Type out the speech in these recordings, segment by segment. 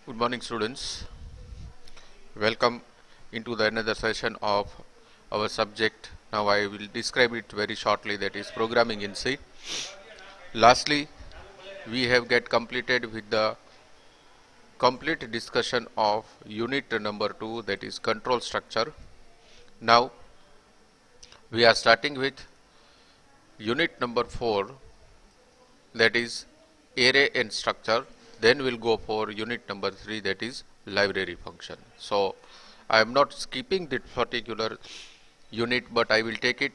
Good morning, students. Welcome into the another session of our subject. Now I will describe it very shortly, that is programming in C. Lastly, we have get completed with the complete discussion of unit number 2, that is control structure. Now we are starting with unit number 4, that is array and structure. Then we'll go for unit number 3, that is library function. So I am not skipping that particular unit, but I will take it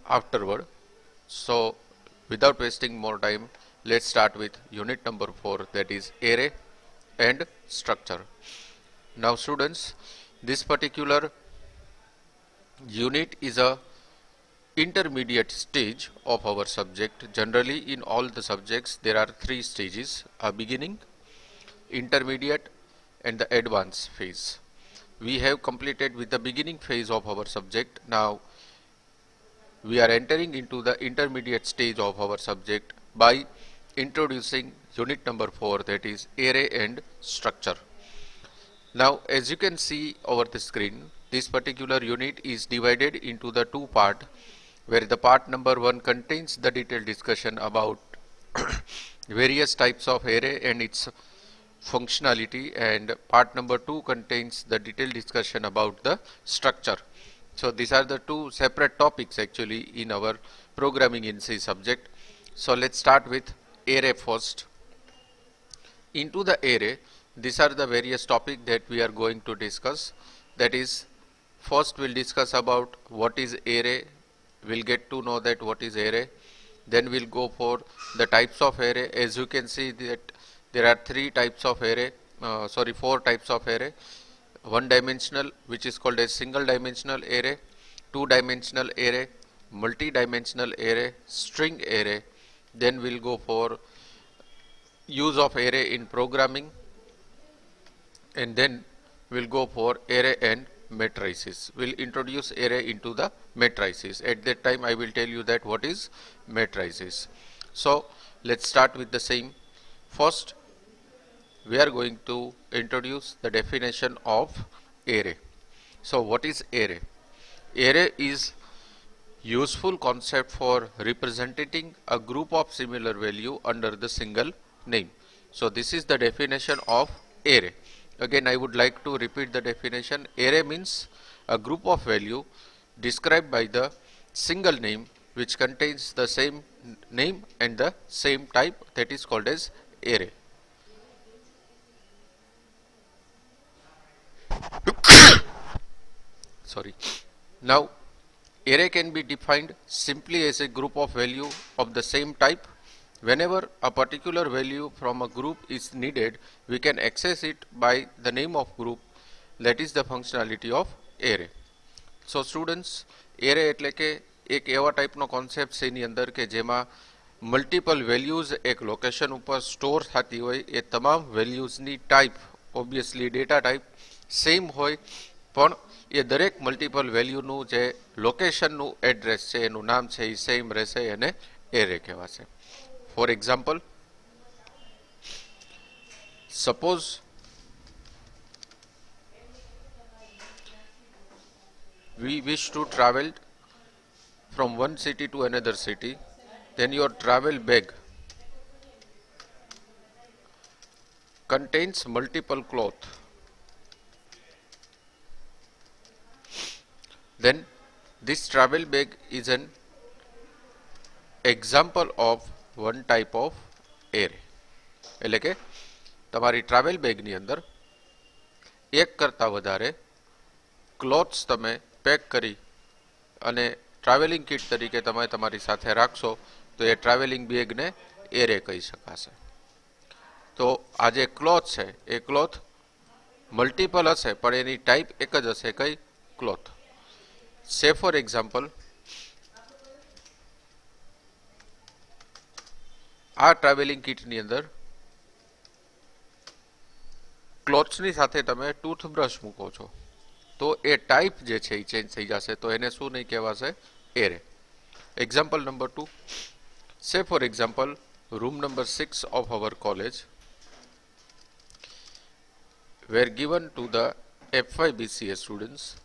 afterward. So without wasting more time, let's start with unit number 4, that is array and structure. Now students, this particular unit is a intermediate stage of our subject. Generally in all the subjects there are 3 stages: a beginning, intermediate and the advanced phase. We have completed with the beginning phase of our subject. Now we are entering into the intermediate stage of our subject by introducing unit number 4, that is array and structure. Now as you can see over the screen, this particular unit is divided into the 2 parts, where the part number 1 contains the detailed discussion about various types of array and its functionality, and part number 2 contains the detailed discussion about the structure. So these are the 2 separate topics actually in our programming in C subject. So let's start with array first. Into the array, these are the various topics that we are going to discuss. That is, first we'll discuss about what is array. We'll get to know that what is array. Then we'll go for the types of array. As you can see that there are 4 types of array. One dimensional, which is called a single dimensional array, 2 dimensional array, multi-dimensional array, string array. Then we'll go for use of array in programming, and then we'll go for array and matrices. We'll introduce array into the matrices. At that time I will tell you that what is matrices. So let's start with the same. First we are going to introduce the definition of array. So what is array? Array is useful concept for representing a group of similar value under the single name. So this is the definition of array. Again I would like to repeat the definition. Array means a group of value described by the single name which contains the same name and the same type, that is called as array. Sorry. Now array can be defined simply as a group of value of the same type. Whenever a particular value from a group is needed, we can access it by the name of group. That is the functionality of array. So students, array એટલે કે એક એવા ટાઈપનો concept છે એની અંદર કે જેમાં multiple values એક location ઉપર સ્ટોર થતી હોય. એ તમામ વેલ્યુઝની type obviously data type same હોય, પણ એ દરેક મલ્ટિપલ વેલ્યુનું જે લોકેશનનું એડ્રેસ છે એનું નામ છે એ સેમ રહેશે, એને એરે કહેવાશે. For example, suppose we wish to travel from one city to another city, then your travel bag contains multiple clothes. Then this travel bag is an example of one type of array. એટલે કે તમારી travel બેગની અંદર એક કરતાં વધારે clothes તમે pack કરી અને ટ્રાવેલિંગ કિટ તરીકે તમે તમારી સાથે રાખશો તો એ ટ્રાવેલિંગ બેગને એરે કહી શકાશે. તો આ જે ક્લોથ છે એ ક્લોથ મલ્ટિપલ હશે પણ એની ટાઈપ એક જ હશે, કઈ? ક્લોથ. સે ફોર એક્ઝામ્પલ, આ ટ્રાવેલિંગ કિટની અંદર ક્લોથ્સની સાથે તમે ટૂથબ્રશ મૂકો છો તો એ ટાઈપ જે છે એ ચેન્જ થઈ જશે, તો એને શું નહીં કહેવાશે? એરે. એક્ઝામ્પલ નંબર 2, સે for example room number 6 of our college. were given to the F5 BCA students.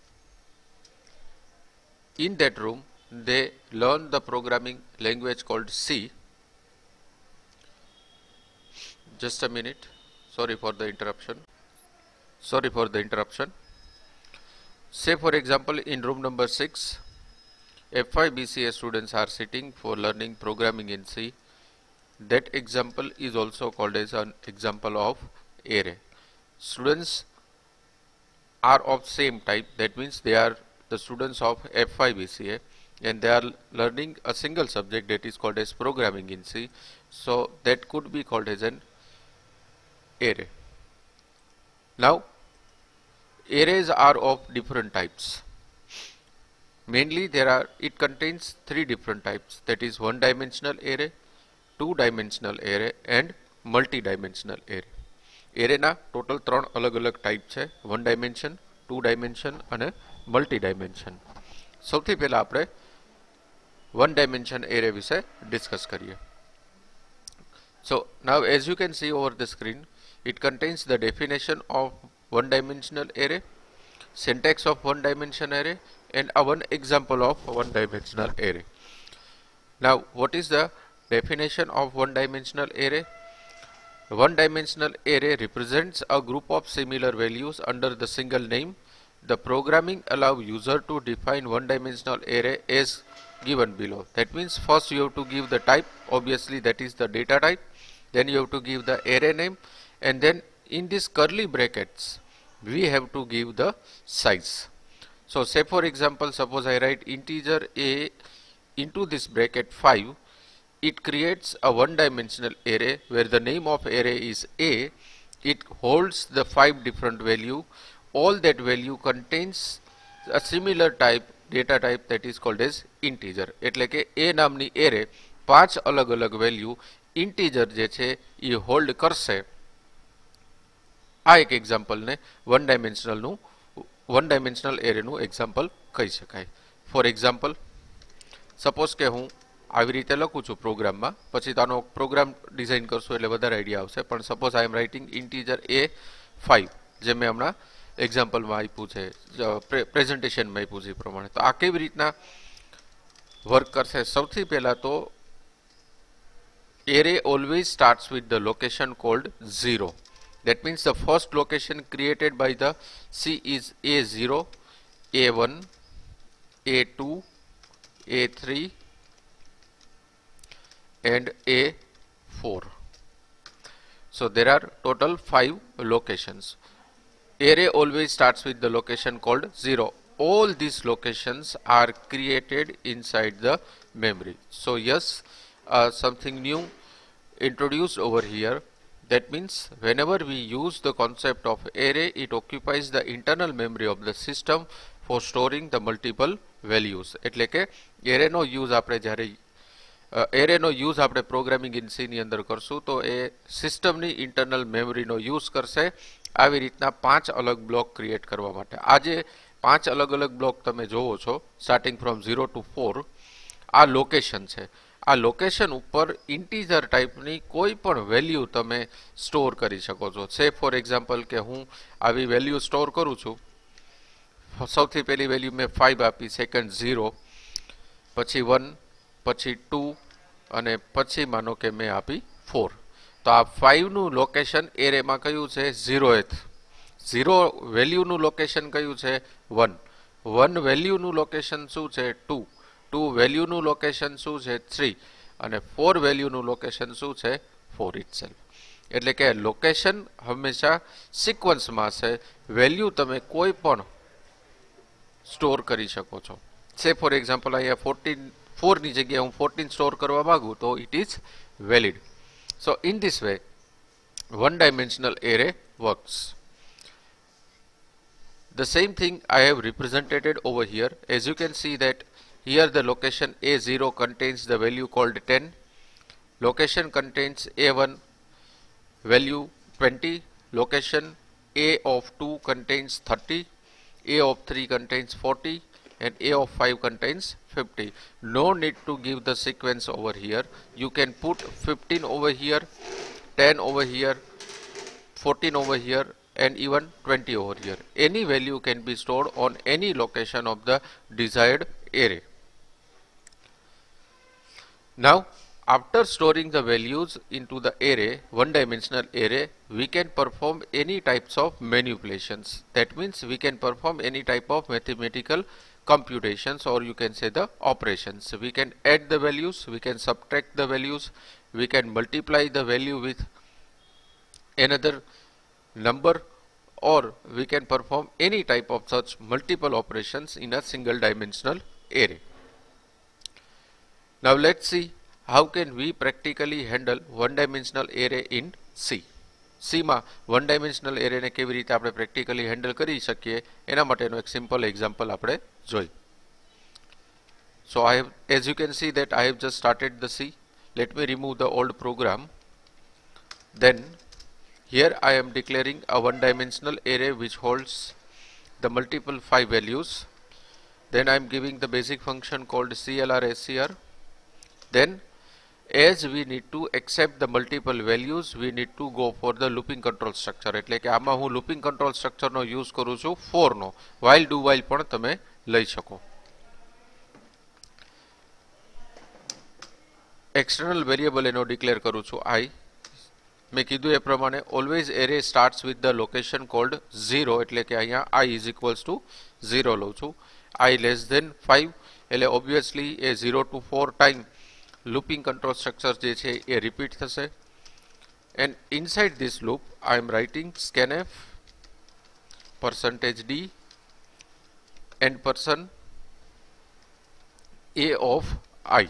In that room, they learn the programming language called C. Just a minute. Sorry for the interruption. Say for example, in room number 6, F5 BCA students are sitting for learning programming in C. That example is also called as an example of array. Students are of same type, that means they are the students of F5 BCA and they are learning a single subject that is called as programming in C. So that could be called as an array. Now arrays are of different types. Mainly it contains 3 different types, that is one-dimensional array, two-dimensional array and multi-dimensional array. Array na total 3 અલગ-અલગ type છે, one dimension, two dimension અને multi dimension. સૌથી પહેલા આપણે one dimension array વિશે discuss કરીએ. So now as you can see over the screen, it contains the definition of one dimensional array, syntax of one dimension array and one example of one dimensional array. Now what is the definition of one dimensional array? One dimensional array represents a group of similar values under the single name. The programming allows user to define one dimensional array as given below. That means first you have to give the type, obviously that is the data type, then you have to give the array name, and then in these curly brackets we have to give the size. So say for example, suppose I write integer a into this bracket 5. It creates a one-dimensional array where the name of array is A. It holds the 5 different value. All that value contains a similar type, data type, that is called as integer. એટલે કે A નામની array 5 અલગ-અલગ value integer જે છે એ hold કરશે. આ એક example ને one dimensional array નું example કહી શકાય. For example, suppose કે હું આવી રીતે લખું છું પ્રોગ્રામમાં, પછી તો આનો પ્રોગ્રામ ડિઝાઇન કરશું એટલે વધારે આઈડિયા આવશે. પણ સપોઝ આઈ એમ રાઇટિંગ ઇન્ટીજર A5 જે મેં હમણાં એક્ઝામ્પલમાં આપ્યું છે, પ્રેઝન્ટેશનમાં આપ્યું છે એ પ્રમાણે. તો આ કેવી રીતના વર્ક કરશે? સૌથી પહેલા તો array always starts with the location called 0. That means the first location created by the C is A0, A1, A2, A3 and A4. So there are total 5 locations. Array always starts with the location called 0. All these locations are created inside the memory. So yes, something new introduced over here. That means whenever we use the concept of array, it occupies the internal memory of the system for storing the multiple values. એટલે કે array નો use આપણે જ્યારે array નો use આપણે programming in C ની અંદર કરશું તો એ સિસ્ટમની ઇન્ટરનલ મેમરીનો યુઝ કરશે આવી રીતના 5 અલગ બ્લોક ક્રિએટ કરવા માટે. આ જે 5 અલગ અલગ બ્લોક તમે જોવો છો સ્ટાર્ટિંગ ફ્રોમ 0 to 4, આ લોકેશન છે. આ લોકેશન ઉપર ઇન્ટીજર ટાઈપની કોઈ પણ વેલ્યુ તમે સ્ટોર કરી શકો છો. સે ફોર એક્ઝામ્પલ કે હું આવી વેલ્યુ સ્ટોર કરું છું. સૌથી પહેલી વેલ્યુ મેં 5 આપી, સેકન્ડ 0, પછી 1, પછી 2 અને પછી માનો કે મેં આપી 4. તો આ 5 નું લોકેશન એરેમાં કયું છે? 0th. 0 વેલ્યુનું લોકેશન કયું છે? 1. 1 વેલ્યુનું લોકેશન શું છે? 2. 2 વેલ્યુનું લોકેશન શું છે? 3. અને 4 વેલ્યુનું લોકેશન શું છે? 4 itself. એટલે કે લોકેશન હંમેશા સિક્વન્સમાં છે. વેલ્યુ તમે કોઈ પણ સ્ટોર કરી શકો છો. સે ફોર એક્ઝામ્પલ અહીંયા 4 ની જગ્યાએ હું 14 સ્ટોર કરવા માંગુ તો it is valid. So in this way one dimensional array works. The same thing I have represented over here. As you can see that here the location A0 contains the value called 10, location contains A1 value 20, location A of 2 contains 30, A of 3 contains 40 and A of 5 contains 50. No need to give the sequence over here. You can put 15 over here, 10 over here, 14 over here and even 20 over here. Any value can be stored on any location of the desired array. Now, after storing the values into the array, one-dimensional array, we can perform any types of manipulations. That means we can perform any type of mathematical computations, or you can say the operations. We can add the values, we can subtract the values, we can multiply the value with another number, or we can perform any type of such multiple operations in a single dimensional array. Now let's see how can we practically handle one-dimensional array in C. C માં one-dimensional array ને કેવી રીતે આપણે practically handle કરી શકીએ એના માટેનો એક simple example આપણે જોઈ. So as you can see that I have just started the C. Let me remove the old program. Then here I am declaring a one-dimensional array which holds the multiple 5 values. Then I am giving the basic function called CLR_SCR. Then as we need to accept the multiple values, we need to go for the looping control structure. એટલે કે આમાં હું looping control structure નો use કરું છું for no. while do while પણ તમે લઈ શકો. External variable એનો declare કરું છું I. મેં કીધું એ પ્રમાણે always array starts with the location called 0, એટલે કે અહીંયા I is equals to 0 લઉં છું. I less than 5 એટલે obviously A 0 to 4 time looping control structure જે છે એ repeat થશે. And inside this loop I am writing scanf %d and %a of I.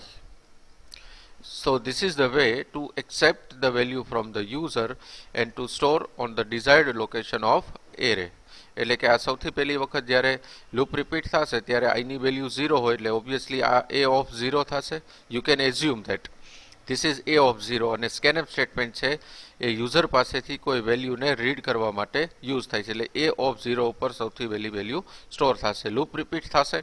So this is the way to accept the value from the user and to store on the desired location of array. એટલે કે આ સૌથી પહેલી વખત જ્યારે loop repeat થશે ત્યારે I ની વેલ્યુ 0 હોય એટલે ઓબ્વિયસલી આ a of 0 થશે. You can assume that this is a of 0 અને scanf સ્ટેટમેન્ટ છે એ યુઝર પાસેથી કોઈ વેલ્યુને રીડ કરવા માટે યુઝ થાય છે. એટલે a of 0 ઉપર સૌથી પહેલી વેલ્યુ સ્ટોર થશે. લૂપ રિપીટ થશે,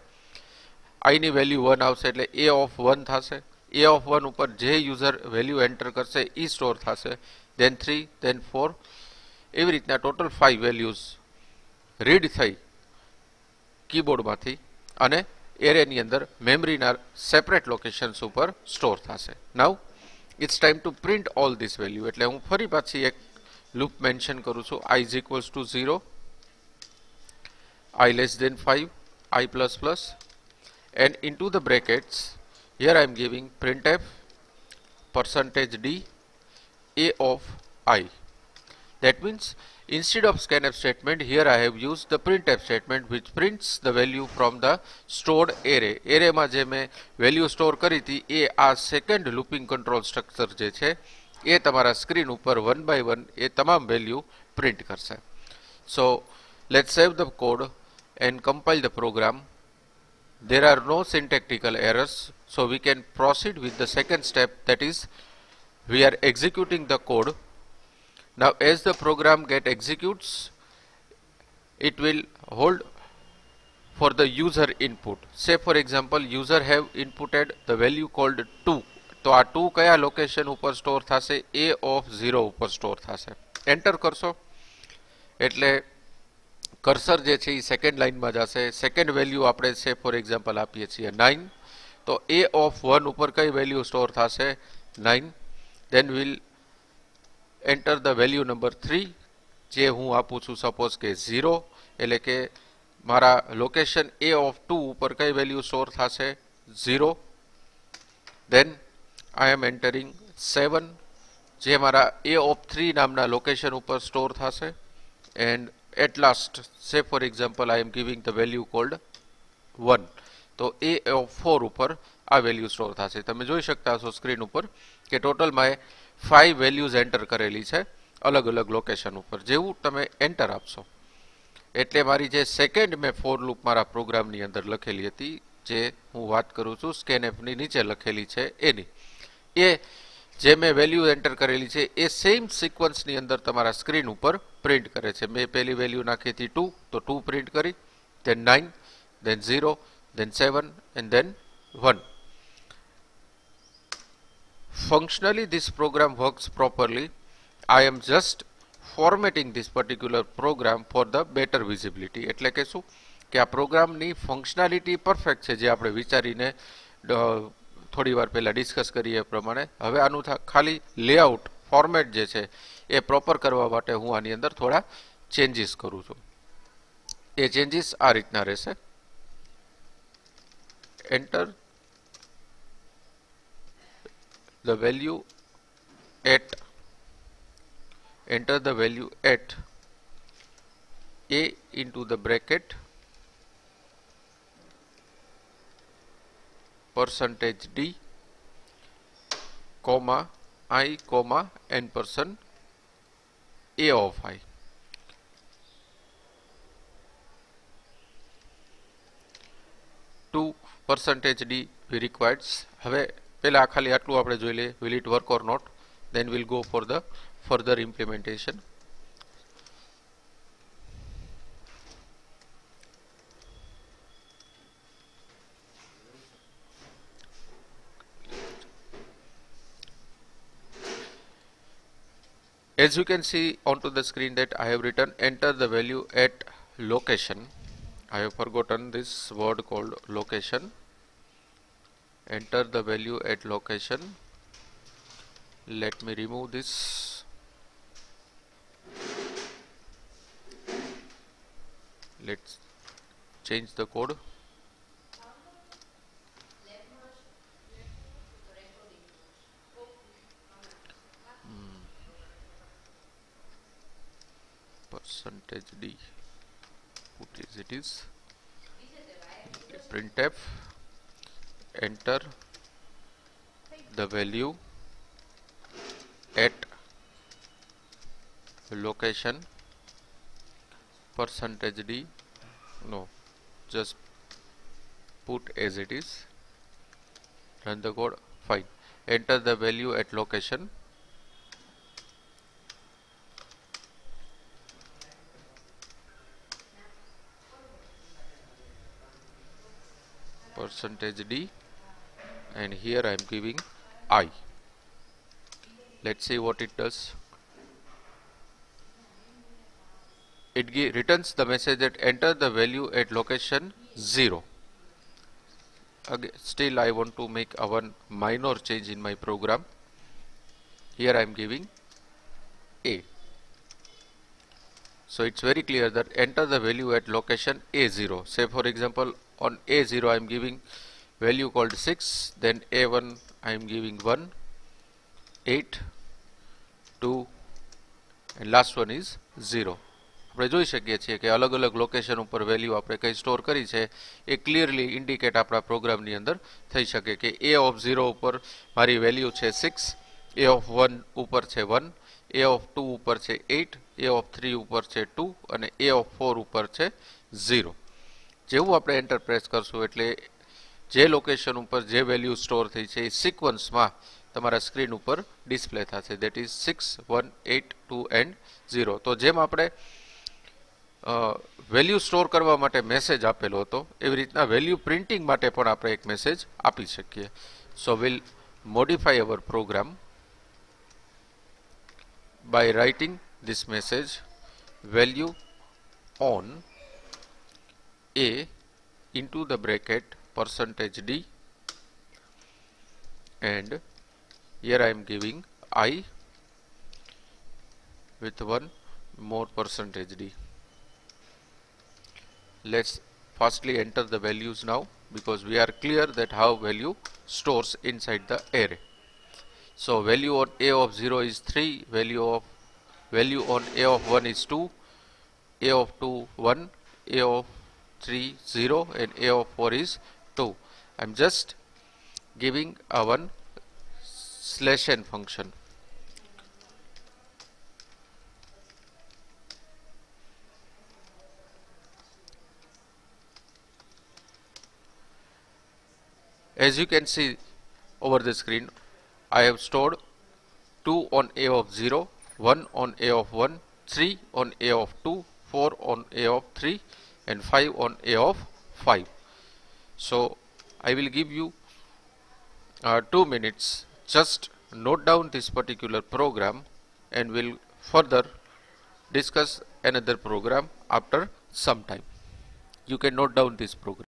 I ની વેલ્યુ 1 આવશે એટલે a of 1 થશે. a of 1 ઉપર જે યુઝર વેલ્યુ એન્ટર કરશે એ સ્ટોર થશે. then 3 then 4 એવી રીતના ટોટલ 5 વેલ્યુઝ રીડ થઈ કીબોર્ડમાંથી અને એરેની અંદર મેમરીના સેપરેટ લોકેશન્સ ઉપર સ્ટોર થશે. Now it's time to print all this value. એટલે હું ફરી પાછી એક લૂપ મેન્શન કરું છું. I is equals to 0, I less than 5, I plus plus, and into the brackets here I am giving printf %d a of I. That means instead of scanf statement here I have used the printf statement which prints the value from the stored array. array માં જે મેં value store કરી હતી એ આ second looping control structure જે છે એ તમારા screen ઉપર 1 by 1 એ તમામ વેલ્યુ પ્રિન્ટ કરશે. So let's save the code and compile the program. There are no syntactical errors, so we can proceed with the second step, that is we are executing the code. Now as the program executes, it will hold for the user input. Say for example user have inputted the value called 2. તો આ 2 કયા location ઉપર store થશે? a of 0 ઉપર store થશે. Enter કરશો એટલે cursor જે છે એ સેકન્ડ લાઇનમાં જશે. સેકન્ડ વેલ્યુ આપણે છે ફોર એક્ઝામ્પલ આપીએ છીએ 9. તો a of 1 ઉપર કઈ વેલ્યુ સ્ટોર થશે? 9. then we'll enter the value number 3 જે હું આપું છું સપોઝ કે 0, એટલે કે મારા લોકેશન a of 2 ઉપર કઈ વેલ્યુ સ્ટોર થશે? 0. then I am entering 7 જે મારા a of 3 નામના લોકેશન ઉપર સ્ટોર થશે. and at last say for example I am giving the value called 1. તો a of 4 ઉપર આ વેલ્યુ સ્ટોર થશે. તમે જોઈ શકતા હશો સ્ક્રીન ઉપર કે ટોટલમાં 5 વેલ્યુઝ એન્ટર કરેલી છે અલગ અલગ લોકેશન ઉપર. જેવું તમે એન્ટર આપશો એટલે મારી જે સેકન્ડ મેં ફોર લૂપ મારા પ્રોગ્રામની અંદર લખેલી હતી, જે હું વાત કરું છું સ્કેનએફની નીચે લખેલી છે એની, એ જે મેં વેલ્યુ એન્ટર કરેલી છે એ સેમ સિક્વન્સની અંદર તમારા સ્ક્રીન ઉપર પ્રિન્ટ કરે છે. મેં પહેલી વેલ્યુ નાખી હતી 2, તો 2 પ્રિન્ટ કરી, then 9, then 0, then 7 and then 1. Functionally this program works properly. I am just formatting this particular program for the better visibility. એટલે કે શું કે આ પ્રોગ્રામની ફંક્શનાલિટી પરફેક્ટ છે જે આપણે વિચારીને થોડી વાર પહેલા ડિસ્કસ કરીએ એ પ્રમાણે. હવે આનું ખાલી લેઆઉટ ફોર્મેટ જે છે એ પ્રોપર કરવા માટે હું આની અંદર થોડા ચેન્જીસ કરું છું. એ ચેન્જીસ આ રીતના રહેશે. Enter the value at a into the bracket percentage d comma I comma n% a of I. To percentage d we required. હવે પહેલા ખાલી આટલું આપણે જોઈ લઈએ. will it work or not, then we'll go for the further implementation. As you can see onto the screen that I have written enter the value at location. I have forgotten this word called location. Enter the value at location. Let me remove this. Let's change the code. Percentage d, what is it is printf enter the value at location percentage d, no, just put as it is, run the code, fine. Enter the value at location. Percentage d, and here I am giving I. Let's see what it does. It returns the message that enter the value at location 0. Again, still I want to make a one minor change in my program. Here I am giving A. So it's very clear that enter the value at location A0. Say for example on A0 I am giving value called 6, then A1 I am giving 1, 8, 2 and last one is 0. આપણે જોઈ શકીએ છીએ કે અલગ અલગ location ઉપર value આપણે કઈ સ્ટોર કરી છે એ ક્લિયરલી ઇન્ડિકેટ આપણા પ્રોગ્રામની અંદર થઈ શકે કે A of 0 ઉપર મારી વેલ્યુ છે 6, A of 1 ઉપર છે 1, A of 2 ઉપર છે 8, A of 3 ઉપર છે 2 અને A of 4 ઉપર છે 0. જેવું આપણે એન્ટર પ્રેસ કરશું એટલે જે લોકેશન ઉપર જે વેલ્યુ સ્ટોર થઈ છે એ સિક્વન્સમાં તમારા સ્ક્રીન ઉપર ડિસ્પ્લે થશે. That is 6, 1, 8, 2 and 0. તો જેમ આપણે વેલ્યુ સ્ટોર કરવા માટે મેસેજ આપેલો હતો એવી રીતના વેલ્યુ પ્રિન્ટિંગ માટે પણ આપણે એક મેસેજ આપી શકીએ. So will modify our program by writing this message value on A into the bracket percentage d, and here I am giving I with one more percentage d. Let's firstly enter the values now because we are clear that how value stores inside the array. So value on A of 0 is 3, value on A of 1 is 2, A of 2 1, A of 3 0 and A of 4 is 2. I am just giving a one slash n function. As you can see over the screen, I have stored 2 on A of 0, 1 on A of 1, 3 on A of 2, 4 on A of 3 and 5 on A of 5. So I will give you 2 minutes. Just note down this particular program and will further discuss another program after some time. You can note down this program.